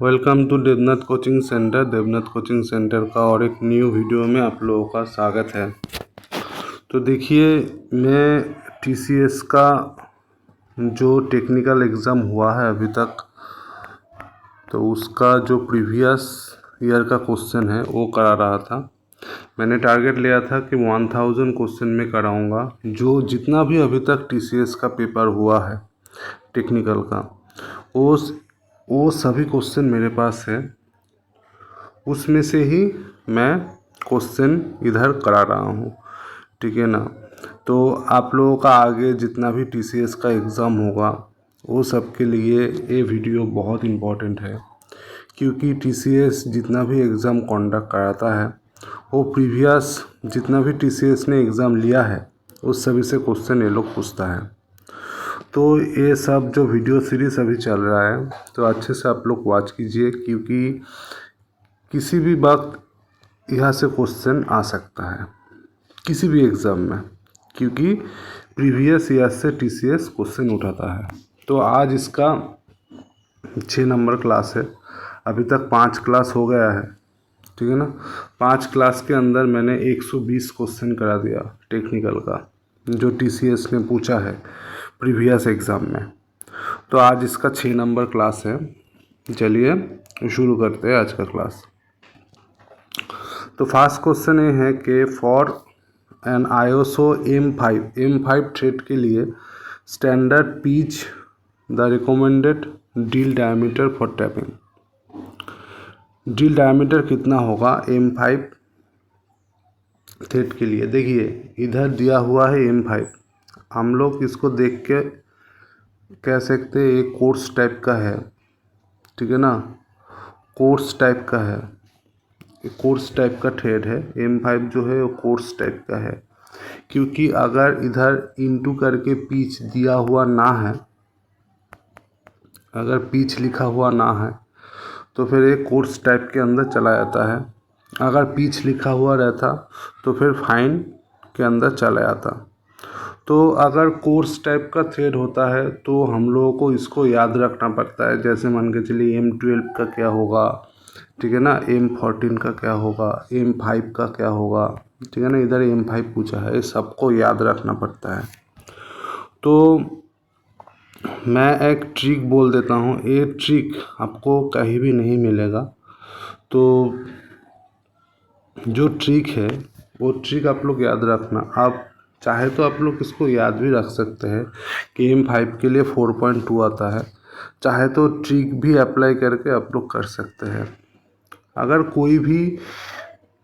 Welcome to Devnath coaching centre. Devnath coaching centre का और एक न्यू वीडियो में आप लोगों का स्वागत है। तो देखिए, मैं टीसीएस का जो टेक्निकल एग्ज़ाम हुआ है अभी तक, तो उसका जो प्रीवियस ईयर का क्वेश्चन है वो करा रहा था। मैंने टारगेट लिया था कि 1000 क्वेश्चन में कराऊंगा। जो जितना भी अभी तक टीसीएस का पेपर हुआ है टेक्निकल का, वो सभी क्वेश्चन मेरे पास है। उसमें से ही मैं क्वेश्चन इधर करा रहा हूँ, ठीक है ना। तो आप लोगों का आगे जितना भी टीसीएस का एग्ज़ाम होगा वो सब के लिए ये वीडियो बहुत इम्पोर्टेंट है, क्योंकि टीसीएस जितना भी एग्ज़ाम कंडक्ट कराता है वो प्रीवियस जितना भी टीसीएस ने एग्ज़ाम लिया है उस सभी से क्वेश्चन ये लोग पूछता है। तो ये सब जो वीडियो सीरीज़ अभी चल रहा है तो अच्छे से आप लोग वॉच कीजिए, क्योंकि किसी भी वक्त यहाँ से क्वेश्चन आ सकता है किसी भी एग्ज़ाम में, क्योंकि प्रीवियस ईयर से टीसीएस क्वेश्चन उठाता है। तो आज इसका 6 नंबर क्लास है। अभी तक 5 क्लास हो गया है, ठीक है ना। 5 क्लास के अंदर मैंने 120 क्वेश्चन करा दिया टेक्निकल का, जो टीसीएस ने पूछा है प्रीवियस एग्ज़ाम में। तो आज इसका 6 नंबर क्लास है। चलिए शुरू करते हैं आज का क्लास। तो फर्स्ट क्वेश्चन ये है कि for an ISO M5 thread के लिए standard pitch the recommended drill diameter for tapping. Drill diameter कितना होगा M5 थ्रेड के लिए। देखिए, इधर दिया हुआ है M5। हम लोग इसको देख के कह सकते हैं एक कोर्स टाइप का है, ठीक है ना। कोर्स टाइप का है, कोर्स टाइप का थ्रेड है। M5 जो है वो कोर्स टाइप का है, क्योंकि अगर इधर इंटू करके पिच दिया हुआ ना है, अगर पिच लिखा हुआ ना है तो फिर एक कोर्स टाइप के अंदर चला जाता है। अगर पिच लिखा हुआ रहता तो फिर फाइन के अंदर चला जाता। तो अगर कोर्स टाइप का थ्रेड होता है तो हम लोगों को इसको याद रखना पड़ता है। जैसे मान के चलिए M12 का क्या होगा, ठीक है ना, M14 का क्या होगा, M5 का क्या होगा, ठीक है ना। इधर M5 पूछा है, सबको याद रखना पड़ता है। तो मैं एक ट्रिक बोल देता हूँ, ये ट्रिक आपको कहीं भी नहीं मिलेगा। तो जो ट्रिक है वो ट्रिक आप लोग याद रखना। आप चाहे तो आप लोग इसको याद भी रख सकते हैं कि M5 के लिए 4.2 आता है। चाहे तो ट्रिक भी अप्लाई करके आप लोग कर सकते हैं। अगर कोई भी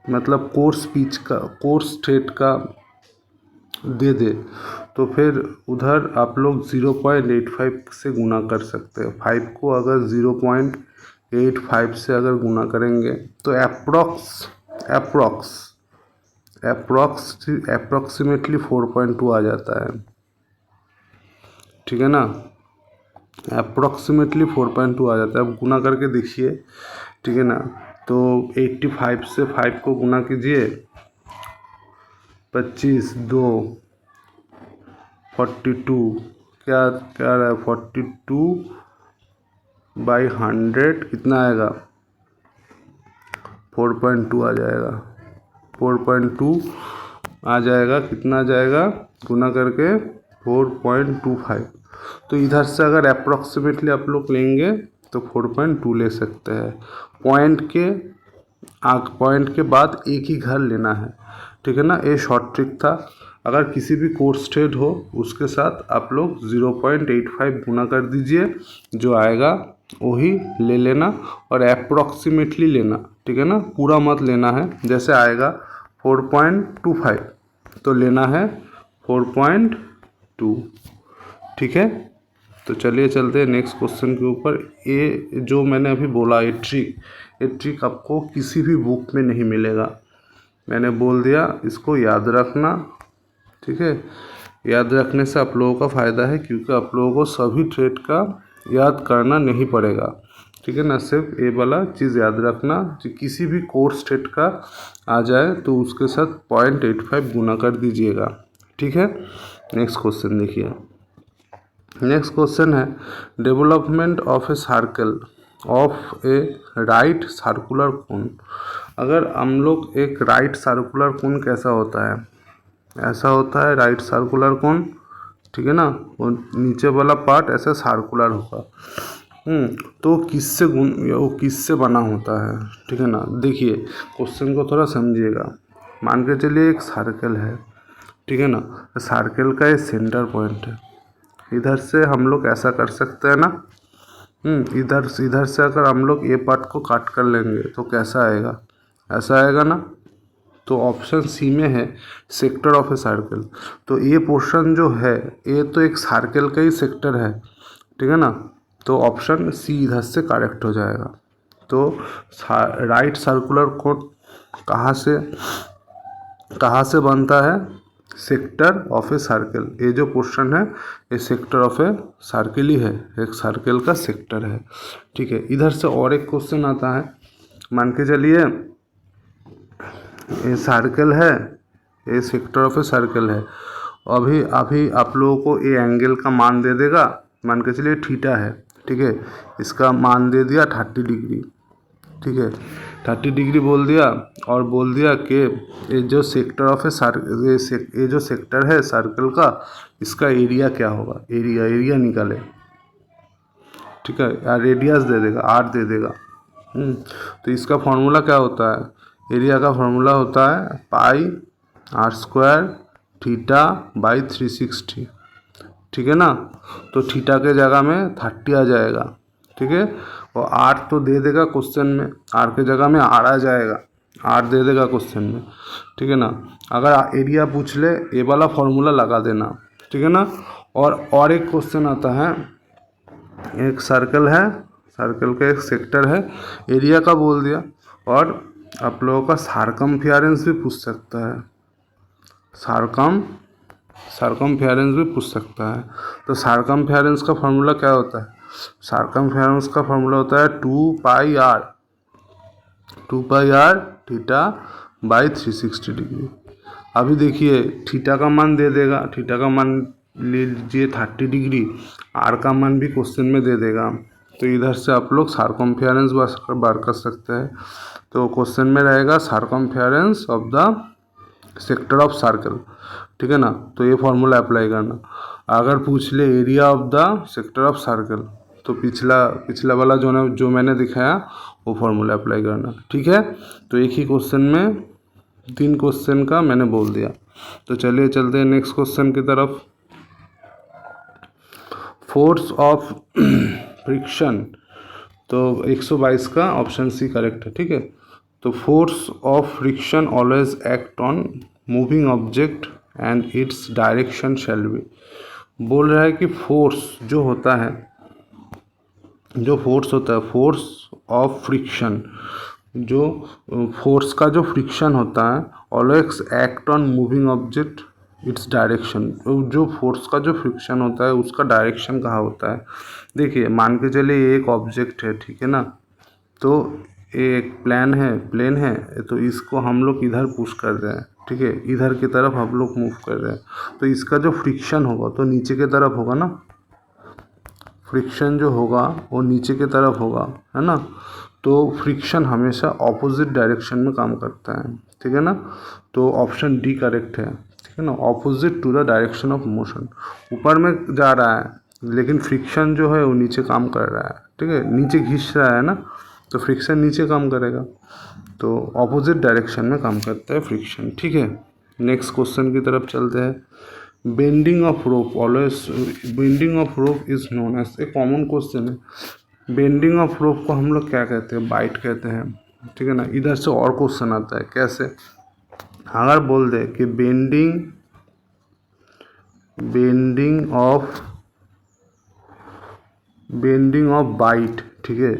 मतलब कोर्स थ्रेड का दे दे तो फिर उधर आप लोग 0.85 से गुना कर सकते हैं। 5 को अगर 0.85 से अगर गुना करेंगे तो अप्रॉक्सीमेटली 4.2 आ जाता है, ठीक है ना। अप्रॉक्सीमेटली 4.2 आ जाता है। अब गुना करके देखिए, ठीक है ना। तो 85 से 5 को गुना कीजिए, 25 2 42 क्या क्या रहा है, 42/100 कितना आएगा, 4.2 आ जाएगा। 4.2 आ जाएगा, कितना आ जाएगा गुना करके 4.25। तो इधर से अगर अप्रॉक्सीमेटली आप लोग लेंगे तो 4.2 ले सकते हैं। पॉइंट के बाद एक ही घर लेना है, ठीक है ना। ये शॉर्ट ट्रिक था। अगर किसी भी कोर्स थ्रेड हो उसके साथ आप लोग 0.85 गुना कर दीजिए, जो आएगा वही ले लेना और अप्रॉक्सीमेटली लेना, ठीक है ना। पूरा मत लेना है। जैसे आएगा 4.25 तो लेना है 4.2, ठीक है। तो चलिए चलते हैं नेक्स्ट क्वेश्चन के ऊपर। ये जो मैंने अभी बोला ये ट्रिक आपको किसी भी बुक में नहीं मिलेगा। मैंने बोल दिया, इसको याद रखना, ठीक है। याद रखने से आप लोगों का फ़ायदा है, क्योंकि आप लोगों को सभी थ्रेड का याद करना नहीं पड़ेगा, ठीक है ना। सिर्फ ये वाला चीज़ याद रखना कि किसी भी कोर्स थ्रेड का आ जाए तो उसके साथ 0.85 गुना कर दीजिएगा, ठीक है। नेक्स्ट क्वेश्चन देखिए। नेक्स्ट क्वेश्चन है development of a circle of A right circular cone. अगर हम लोग एक राइट सर्कुलर कोन कैसा होता है, ऐसा होता है राइट सर्कुलर कोन, ठीक है ना, वो नीचे वाला पार्ट ऐसा सर्कुलर होगा। तो किससे गुण, वो किससे बना होता है, ठीक है ना। देखिए क्वेश्चन को थोड़ा समझिएगा। मान के चलिए एक सर्कल है, ठीक है ना, सर्कल का ये सेंटर पॉइंट है। इधर से हम लोग ऐसा कर सकते हैं ना, इधर से अगर हम लोग ये पार्ट को काट कर लेंगे तो कैसा आएगा, ऐसा आएगा ना। तो ऑप्शन सी में है सेक्टर ऑफ ए सर्कल। तो ये पोर्शन जो है ये तो एक सर्कल का ही सेक्टर है, ठीक है ना। तो ऑप्शन सी इधर से करेक्ट हो जाएगा। तो राइट सर्कुलर कोन कहाँ से बनता है, सेक्टर ऑफ ए सर्कल। ये जो पोर्शन है ये सेक्टर ऑफ ए सर्कल ही है, एक सर्कल का सेक्टर है, ठीक है। इधर से और एक क्वेश्चन आता है। मान के चलिए ये सर्कल है, ये सेक्टर ऑफ ए सर्कल है। अभी अभी आप लोगों को ये एंगल का मान दे देगा। मान के चलिए थीटा है, ठीक है, इसका मान दे दिया 30 डिग्री, ठीक है, 30 डिग्री बोल दिया। और बोल दिया कि ये जो सेक्टर ऑफ ए सर्कल, ये जो सेक्टर है सर्कल का, इसका एरिया क्या होगा, एरिया निकाले, ठीक है, या रेडियस दे देगा, आर दे देगा। तो इसका फॉर्मूला क्या होता है, एरिया का फॉर्मूला होता है पाई आर स्क्वायर थीटा बाई 360, ठीक है ना। तो थीटा के जगह में 30 आ जाएगा, ठीक है, और आर तो दे देगा क्वेश्चन में, आर के जगह में आर आ जाएगा, आर दे देगा क्वेश्चन में, ठीक है ना। अगर एरिया पूछ ले ये वाला फॉर्मूला लगा देना, ठीक है ना। और एक क्वेश्चन आता है, एक सर्कल है, सर्कल का एक सेक्टर है, एरिया का बोल दिया, और आप लोगों का सार्कमफेरेंस भी पूछ सकता है, सार्कमफेरेंस भी पूछ सकता है। तो सार्कमफेरेंस का फॉर्मूला क्या होता है, सार्कमफेरेंस का फॉर्मूला होता है 2 पाई आर थीटा बाई 360 डिग्री। अभी देखिए थीटा का मान दे देगा, थीटा का मान ले लीजिए 30 डिग्री, आर का मान भी क्वेश्चन में दे देगा। तो इधर से आप लोग सार्कमफेरेंस बार कर सकते हैं। तो क्वेश्चन में रहेगा circumference of the sector of circle, ठीक है ना। तो ये फॉर्मूला अप्लाई करना। अगर पूछ ले area of the sector of circle, तो पिछला वाला जो मैंने दिखाया वो फॉर्मूला अप्लाई करना, ठीक है। तो एक ही क्वेश्चन में 3 क्वेश्चन का मैंने बोल दिया। तो चलिए चलते हैं नेक्स्ट क्वेश्चन की तरफ। फोर्स ऑफ फ्रिक्शन, तो 122 का ऑप्शन सी करेक्ट है, ठीक है। तो force of friction always act on moving object and its direction shall be. बोल रहा है कि फोर्स जो होता है, फोर्स ऑफ फ्रिक्शन, जो फोर्स का जो फ्रिक्शन होता है, always act on moving object its direction. जो फोर्स का जो फ्रिक्शन होता है उसका डायरेक्शन कहाँ होता है। देखिए मान के चलिए एक ऑब्जेक्ट है, ठीक है ना, तो एक प्लेन है, तो इसको हम लोग इधर पुश कर रहे हैं, ठीक है, इधर की तरफ हम लोग मूव कर रहे हैं। तो इसका जो फ्रिक्शन होगा तो नीचे की तरफ होगा ना, फ्रिक्शन जो होगा वो नीचे की तरफ होगा, है ना। तो फ्रिक्शन हमेशा ऑपोजिट डायरेक्शन में काम करता है, ठीक है ना। तो ऑप्शन डी करेक्ट है, ठीक है ना, opposite to the direction of motion. ऊपर में जा रहा है लेकिन फ्रिक्शन जो है वो नीचे काम कर रहा है, ठीक है, नीचे खींच रहा है ना, तो फ्रिक्शन नीचे काम करेगा। तो ऑपोजिट डायरेक्शन में काम करता है फ्रिक्शन, ठीक है। नेक्स्ट क्वेश्चन की तरफ चलते हैं। Bending of rope is known as, एक कॉमन क्वेश्चन है। बेंडिंग ऑफ रोप को हम लोग क्या कहते हैं, बाइट कहते हैं, ठीक है ना। इधर से और क्वेश्चन आता है कैसे, अगर बोल दे कि बेंडिंग ऑफ बाइट, ठीक है,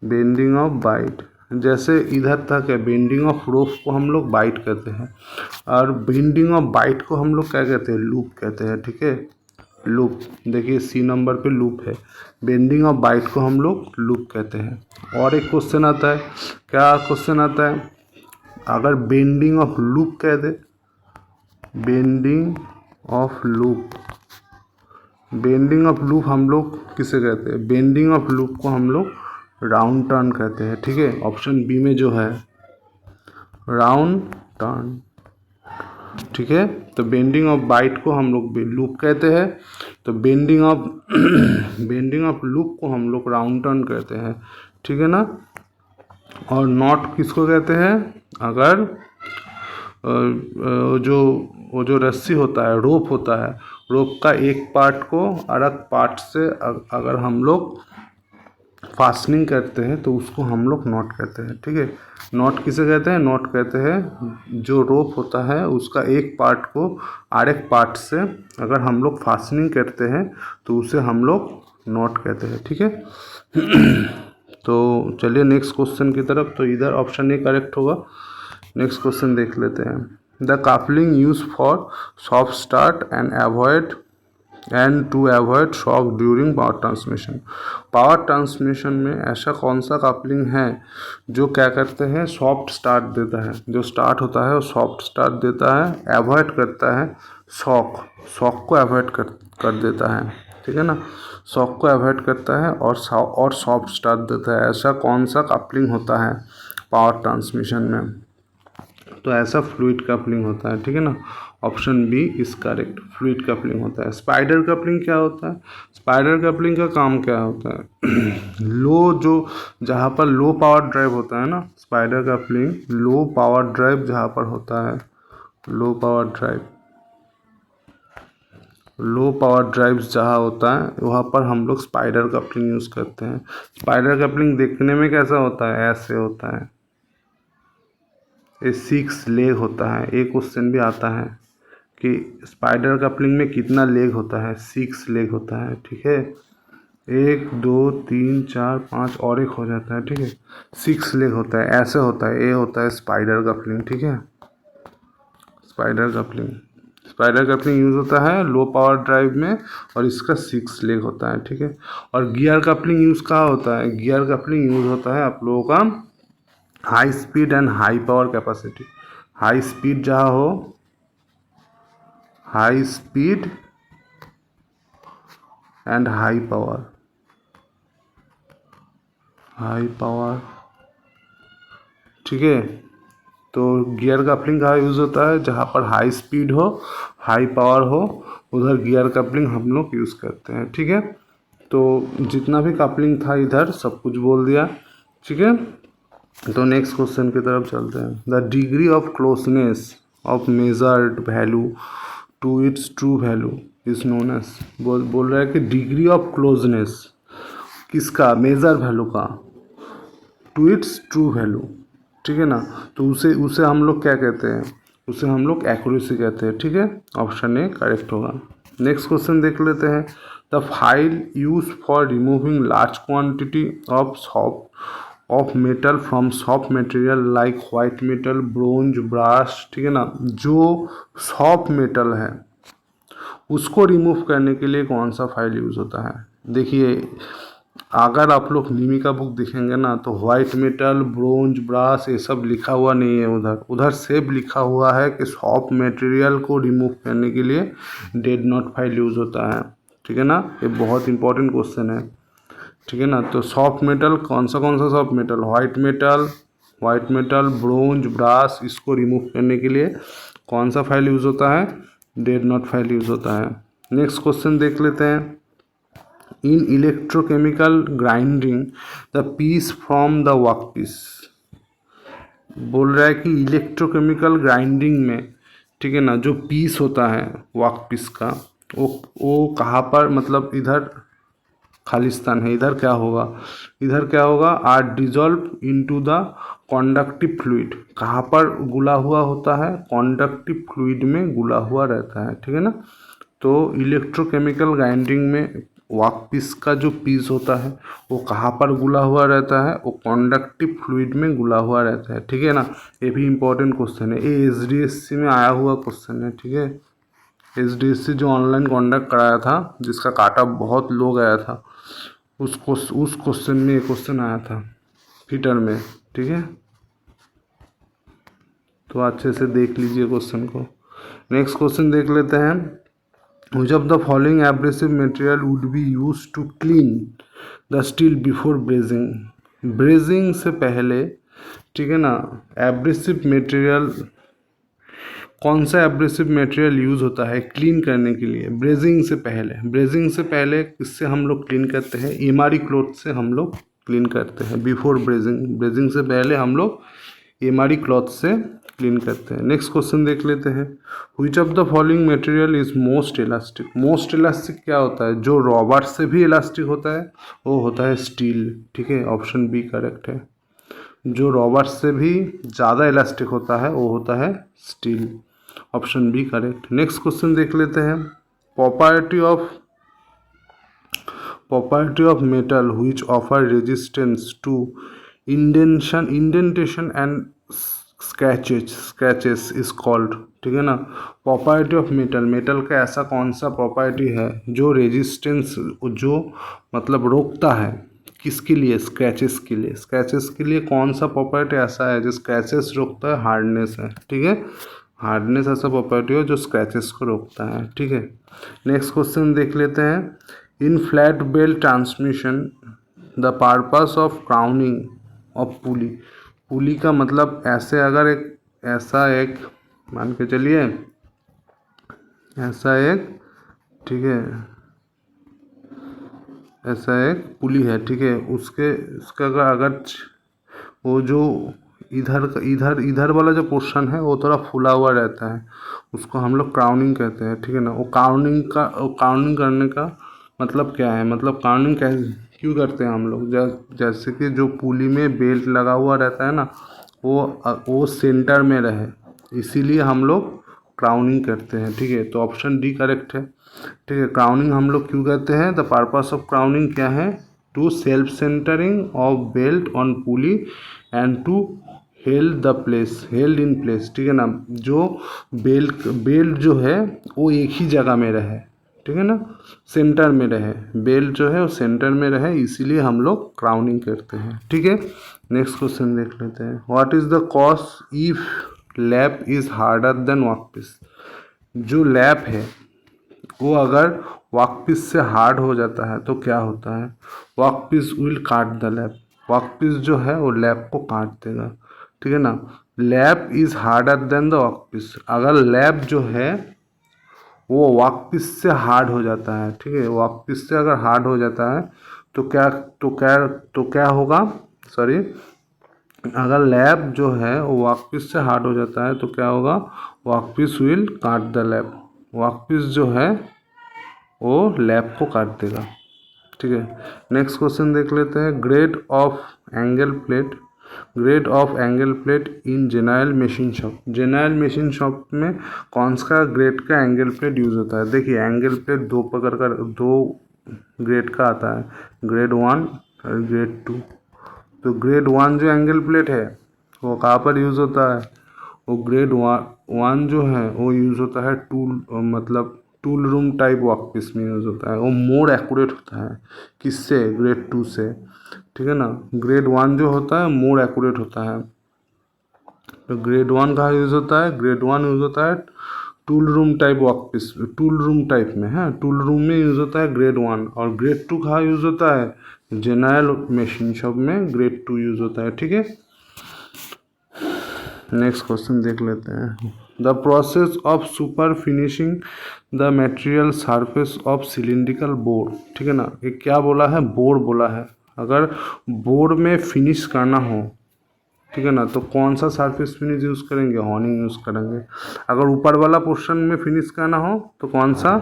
बेंडिंग ऑफ बाइट, जैसे इधर तक है, बेंडिंग ऑफ रोप को हम लोग बाइट कहते हैं, और बेंडिंग ऑफ बाइट को हम लोग क्या कहते हैं, लूप कहते हैं, ठीक है, लूप। देखिए सी नंबर पे लूप है, बेंडिंग ऑफ बाइट को हम लोग लूप कहते हैं। और एक क्वेश्चन आता है, क्या क्वेश्चन आता है, अगर बेंडिंग ऑफ लूप कह दे, bending of loop, bending of loop हम लोग किसे कहते हैं? बेंडिंग ऑफ लूप को हम लोग राउंड टर्न कहते हैं, ठीक है। ऑप्शन बी में जो है राउंड टर्न, ठीक है। तो बेंडिंग ऑफ बाइट को हम लोग लूप कहते हैं, तो bending of bending of loop को हम लोग राउंड टर्न कहते हैं, ठीक है ना। और नॉट किसको कहते हैं? अगर वो जो रस्सी होता है, रोप होता है, रोप का एक पार्ट को अलग पार्ट से अगर हम लोग फास्टनिंग करते हैं तो उसको हम लोग नॉट कहते हैं, ठीक है। नॉट किसे कहते हैं? नॉट कहते हैं जो रोप होता है उसका एक पार्ट को और एक पार्ट से अगर हम लोग फास्टनिंग करते हैं तो उसे हम लोग नॉट कहते हैं, ठीक है। तो चलिए नेक्स्ट क्वेश्चन की तरफ। तो इधर ऑप्शन ए करेक्ट होगा। नेक्स्ट क्वेश्चन देख लेते हैं। The coupling use for soft start and to avoid shock during power transmission. Power transmission में ऐसा कौन सा कपलिंग है जो क्या करते हैं? सॉफ्ट स्टार्ट देता है। जो स्टार्ट होता है वो सॉफ्ट स्टार्ट देता है, अवॉइड करता है शॉक को अवॉइड कर देता है, ठीक है ना। शॉक को अवॉइड करता है और सॉफ्ट स्टार्ट देता है। ऐसा कौन सा कपलिंग होता है पावर ट्रांसमिशन में? तो ऐसा फ्लूइड कपलिंग होता है, ठीक है ना। Option B is correct, fluid coupling होता है। स्पाइडर कपलिंग क्या होता है? स्पाइडर कपलिंग का काम क्या होता है? जहाँ पर लो पावर ड्राइव होता है ना, spider coupling low power drive जहाँ पर होता है, लो पावर ड्राइव जहाँ होता है वहाँ पर हम लोग स्पाइडर कपलिंग यूज़ करते हैं। स्पाइडर कपलिंग देखने में कैसा होता है? ऐसे होता है, ये 6 लेग होता है। एक क्वेश्चन भी आता है कि स्पाइडर कपलिंग में कितना लेग होता है? 6 लेग होता है, ठीक है। 1 2 3 4 5 और एक हो जाता है, ठीक है। 6 लेग होता है, ऐसे होता है, ये होता है स्पाइडर कपलिंग, ठीक है। स्पाइडर कपलिंग यूज़ होता है लो पावर ड्राइव में और इसका 6 लेग होता है, ठीक है। और गियर कपलिंग यूज़ कहाँ होता है? गियर कपलिंग यूज़ होता है आप लोगों का high speed and high power capacity. High speed जहाँ हो, high speed and high power, ठीक है। तो गियर कपलिंग कहाँ यूज़ होता है? जहाँ पर हाई स्पीड हो, हाई पावर हो, उधर गियर कपलिंग हम लोग यूज़ करते हैं, ठीक है। तो जितना भी कपलिंग था इधर सब कुछ बोल दिया, ठीक है। तो नेक्स्ट क्वेश्चन की तरफ चलते हैं। The degree of closeness of measured value to its true value is known as. बोल रहा है कि डिग्री ऑफ क्लोजनेस किसका? मेजर वैल्यू का टू इट्स ट्रू वैल्यू, ठीक है ना। तो उसे हम लोग क्या कहते हैं? उसे हम लोग एक्यूरेसी कहते हैं, ठीक है। ऑप्शन ए करेक्ट होगा। नेक्स्ट क्वेश्चन देख लेते हैं। The file use for removing large quantity of metal from soft material like white metal, bronze, brass, ठीक है ना। जो सॉफ्ट मेटल है उसको रिमूव करने के लिए कौन सा फाइल यूज़ होता है? देखिए अगर आप लोग निमी का बुक देखेंगे ना तो वाइट मेटल, ब्रोंज, ब्रास ये सब लिखा हुआ नहीं है। उधर सिर्फ लिखा हुआ है कि सॉफ्ट मटेरियल को रिमूव करने के लिए डेड नॉट फाइल यूज़ होता है, ठीक है ना। ये बहुत इंपॉर्टेंट क्वेश्चन है, ठीक है ना। तो सॉफ्ट मेटल कौन सा soft metal? White metal, bronze, brass, इसको रिमूव करने के लिए कौन सा फाइल यूज़ होता है? डेड नॉट फाइल यूज़ होता है। नेक्स्ट क्वेश्चन देख लेते हैं। In electrochemical grinding the piece from the workpiece. बोल रहा है कि इलेक्ट्रोकेमिकल ग्राइंडिंग में, ठीक है ना, जो पीस होता है वर्कपीस का वो कहाँ पर, मतलब इधर खालिस्तान है, इधर क्या होगा? Are dissolve into the conductive fluid. कहाँ पर गुला हुआ होता है? कॉन्डक्टिव फ्लूइड में गुला हुआ रहता है, ठीक है ना। तो इलेक्ट्रोकेमिकल ग्राइंडिंग में वर्कपीस का जो पीस होता है वो कहाँ पर गुला हुआ रहता है? वो कॉन्डक्टिव फ्लूइड में गुला हुआ रहता है, ठीक है ना। ये भी इम्पोर्टेंट क्वेश्चन है, ये SDSC में आया हुआ क्वेश्चन है, ठीक है। SDSC जो ऑनलाइन कॉन्डक्ट कराया था, जिसका काटा बहुत लो गया था, उस क्वेश्चन में ये क्वेश्चन आया था फिटर में, ठीक है। तो अच्छे से देख लीजिए क्वेश्चन को। नेक्स्ट क्वेश्चन देख लेते हैं। Which of the following abrasive material would be used to clean the steel before brazing? Brazing से पहले, ठीक है ना, एब्रेसिव मटेरियल, कौन सा एब्रेसिव मटेरियल यूज़ होता है क्लीन करने के लिए ब्रेजिंग से पहले? ब्रेजिंग से पहले किससे हम लोग क्लीन करते हैं? एमआरई क्लॉथ से हम लोग क्लीन करते हैं बिफोर ब्रेजिंग। ब्रेजिंग से पहले हम लोग एमआरई क्लॉथ से क्लीन करते हैं। नेक्स्ट क्वेश्चन देख लेते हैं। Which of the following material is most elastic? Most elastic क्या होता है? जो रॉबर से भी इलास्टिक होता है वो होता है स्टील, ठीक है, ऑप्शन बी करेक्ट है। जो रॉबर से भी ज़्यादा इलास्टिक होता है वो होता है steel, option B correct. Next question देख लेते हैं। Property of metal which offer resistance to indentation and scratches is called, ठीक है ना। प्रॉपर्टी ऑफ मेटल का ऐसा कौन सा प्रॉपर्टी है जो रेजिस्टेंस, जो मतलब रोकता है किसके लिए? स्क्रैचेस के लिए। स्क्रैचेस के लिए कौन सा प्रॉपर्टी ऐसा है जो स्क्रैचेस रोकता है? हार्डनेस है, ठीक है, हार्डनेस ऐसा प्रॉपर्टी हो जो स्क्रैचेस को रोकता है, ठीक है। नेक्स्ट क्वेश्चन देख लेते हैं। In flat belt transmission the purpose of crowning of pulley. Pulley का मतलब ऐसे, अगर एक मान के चलिए ऐसा एक, ठीक है, ऐसा एक पुली है, ठीक है, उसका अगर वो जो इधर वाला जो पोर्शन है वो थोड़ा फूला हुआ रहता है, उसको हम लोग क्राउनिंग कहते हैं, ठीक है ना। वो क्राउनिंग करने का मतलब क्या है? मतलब क्राउनिंग क्यों करते हैं हम लोग? जैसे कि जो पुली में बेल्ट लगा हुआ रहता है ना, वो सेंटर में रहे, इसीलिए हम लोग क्राउनिंग करते हैं, ठीक है। तो ऑप्शन डी करेक्ट है, ठीक है। क्राउनिंग हम लोग क्यों करते हैं? द पर्पस ऑफ क्राउनिंग क्या है? To self centring of belt on pulley and to held in place, ठीक है ना। जो बेल्ट जो है वो एक ही जगह में रहे, ठीक है ना, सेंटर में रहे, बेल्ट जो है वो सेंटर में रहे, इसीलिए हम लोग क्राउनिंग करते हैं, ठीक है। नेक्स्ट क्वेश्चन देख लेते हैं। What is the cause if lap is harder than workpiece? जो लैप है वो अगर वर्कपीस से हार्ड हो जाता है तो क्या होता है? वर्कपीस विल काट द लैप। वर्कपीस जो है वो लैप को काट देगा, ठीक है ना। Lap is harder than the workpiece, अगर लैप जो है वो वर्कपीस से हार्ड हो जाता है, ठीक है, वर्कपीस से अगर हार्ड हो जाता है तो क्या होगा? सॉरी, अगर लैप जो है वो वर्कपीस से हार्ड हो जाता है तो क्या होगा? वर्कपीस विल काट द लैप, वर्कपीस जो है वो लैप को काट देगा, ठीक है। नेक्स्ट क्वेश्चन देख लेते हैं। Grade of angle plate in general machine shop. General machine shop में कौन सा ग्रेड का एंगल प्लेट यूज़ होता है? देखिए, एंगल प्लेट दो ग्रेड का आता है, ग्रेड 1 और ग्रेड 2। तो ग्रेड 1 जो एंगल प्लेट है वो कहाँ पर यूज़ होता है? वो ग्रेड 1 जो है वो यूज़ होता है टूल रूम टाइप वर्कपीस में यूज़ होता है। वो मोर एक्यूरेट होता है किससे? ग्रेड 2 से, ठीक है ना। ग्रेड 1 जो होता है मोर एक्यूरेट होता है। तो ग्रेड 1 कहाँ यूज़ होता है? ग्रेड 1 यूज़ होता है tool room type workpiece, tool room type में है, टूल रूम में यूज़ होता है ग्रेड 1। और ग्रेड 2 कहाँ यूज़ होता है? जेनाइल मशीन शॉप में ग्रेड 2 यूज़ होता है, ठीक है। नेक्स्ट क्वेश्चन देख लेते हैं। The process of super finishing the material surface of cylindrical board, ठीक है ना। ये क्या बोला है? बोर्ड बोला है। अगर बोर्ड में फिनिश करना हो, ठीक है ना, तो कौन सा सरफेस फिनिश यूज़ करेंगे? हॉर्निंग यूज़ करेंगे। अगर ऊपर वाला पोर्शन में फिनिश करना हो तो कौन सा?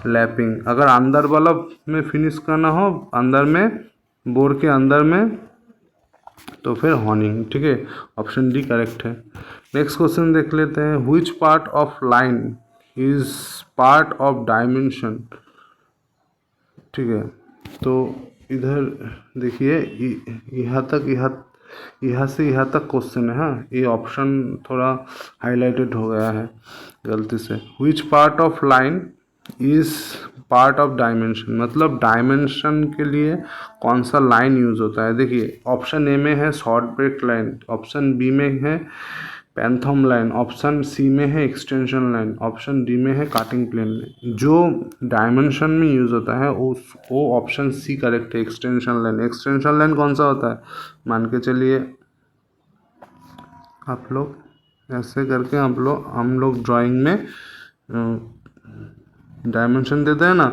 लैपिंग। अगर अंदर वाला में फिनिश करना हो, अंदर में, बोर्ड के अंदर में, तो फिर हॉर्निंग, ठीक है, ऑप्शन डी करेक्ट है। नेक्स्ट क्वेश्चन देख लेते हैं। Which part of line is part of dimension, ठीक है। तो इधर देखिए, यहाँ से यहाँ तक क्वेश्चन है, हाँ, ये ऑप्शन थोड़ा हाईलाइटेड हो गया है गलती से। Which part of line is part of dimension, मतलब डायमेंशन के लिए कौन सा लाइन यूज़ होता है? देखिए, ऑप्शन ए में है short break line, option B में है पैंथम लाइन, ऑप्शन सी में है एक्सटेंशन लाइन, ऑप्शन डी में है काटिंग प्लेन लाइन। जो डायमेंशन में यूज़ होता है वो ऑप्शन सी करेक्ट है, एक्सटेंशन लाइन। एक्सटेंशन लाइन कौन सा होता है, मान के चलिए आप लोग ऐसे करके हम लोग ड्राइंग में डायमेंशन देते हैं ना,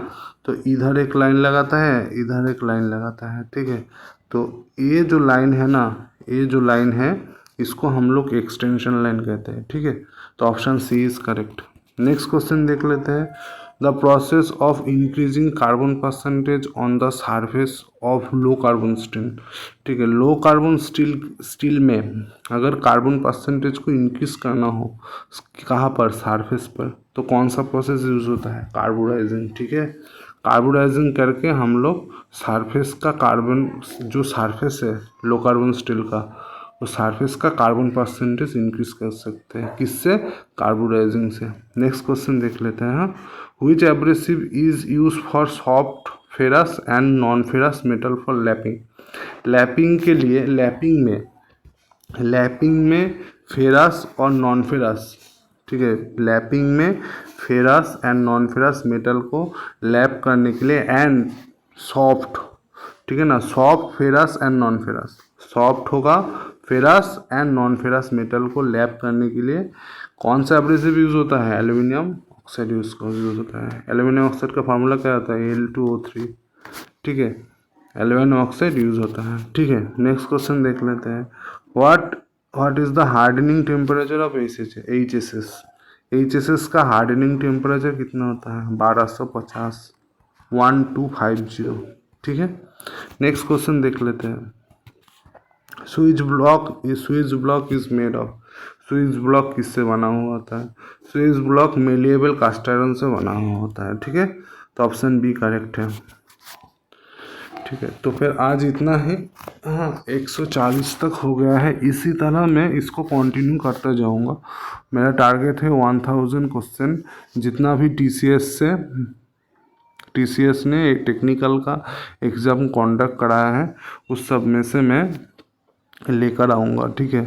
तो इधर एक लाइन लगाता है, इधर एक लाइन लगाता है, ठीक है। तो ये जो लाइन है ना, ये जो लाइन है इसको हम लोग एक्सटेंशन लाइन कहते हैं, ठीक है। तो option C is correct. Next question देख लेते हैं। The process of increasing carbon percentage on the surface of low carbon steel, ठीक है। लो कार्बन स्टील में अगर कार्बन परसेंटेज को इंक्रीज करना हो, कहाँ पर, सरफेस पर, तो कौन सा प्रोसेस यूज होता है, कार्बोडाइजिंग, ठीक है। कार्बोडाइजिंग करके हम लोग सरफेस का कार्बन, जो सरफेस है लो कार्बन स्टील का, वो सरफेस का कार्बन परसेंटेज इंक्रीज कर सकते हैं, किससे, कार्बोडाइजिंग से। नेक्स्ट क्वेश्चन देख लेते हैं। Which abrasive is use for soft ferrous and non ferrous metal for lapping. Lapping के लिए, लैपिंग में फेरस और नॉन फेरस, ठीक है, लैपिंग में ferrous and non ferrous metal को लैप करने के लिए, एंड सॉफ्ट, ठीक है ना, soft ferrous and non ferrous, soft होगा ferrous and non ferrous metal को लैप करने के लिए कौन सा एब्रेसिव यूज होता है, एल्यूमिनियम ऑक्साइड यूज होता है। एल्यूमिनियम ऑक्साइड का फार्मूला क्या होता है, Al2O3, ठीक है, एल्यूमिनियम ऑक्साइड यूज होता है, ठीक है। नेक्स्ट क्वेश्चन देख लेते हैं। What is the hardening temperature of HSS। HSS का हार्डनिंग टेम्परेचर कितना होता है, 1250, 1250, ठीक है। नेक्स्ट क्वेश्चन देख लेते हैं। Switch block is made of. Switch block किससे बना हुआ होता है, switch block malleable cast iron से बना हुआ होता है, ठीक है। तो ऑप्शन बी करेक्ट है, ठीक है। तो फिर आज इतना ही, हाँ 140 तक हो गया है। इसी तरह मैं इसको कंटिन्यू करता जाऊंगा। मेरा टारगेट है 1000 क्वेश्चन, जितना भी TCS ने एक टेक्निकल का एग्ज़ाम कंडक्ट कराया है उस सब में से मैं लेकर आऊँगा, ठीक है।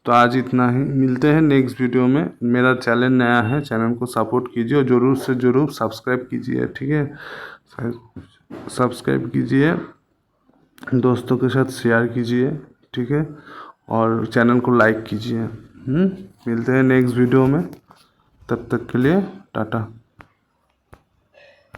तो आज इतना ही, मिलते हैं नेक्स्ट वीडियो में। मेरा चैनल नया है, चैनल को सपोर्ट कीजिए और ज़रूर से ज़रूर सब्सक्राइब कीजिए, ठीक है। सब्सक्राइब कीजिए, दोस्तों के साथ शेयर कीजिए, ठीक है, और चैनल को लाइक कीजिए। मिलते हैं नेक्स्ट वीडियो में, तब तक के लिए टाटा।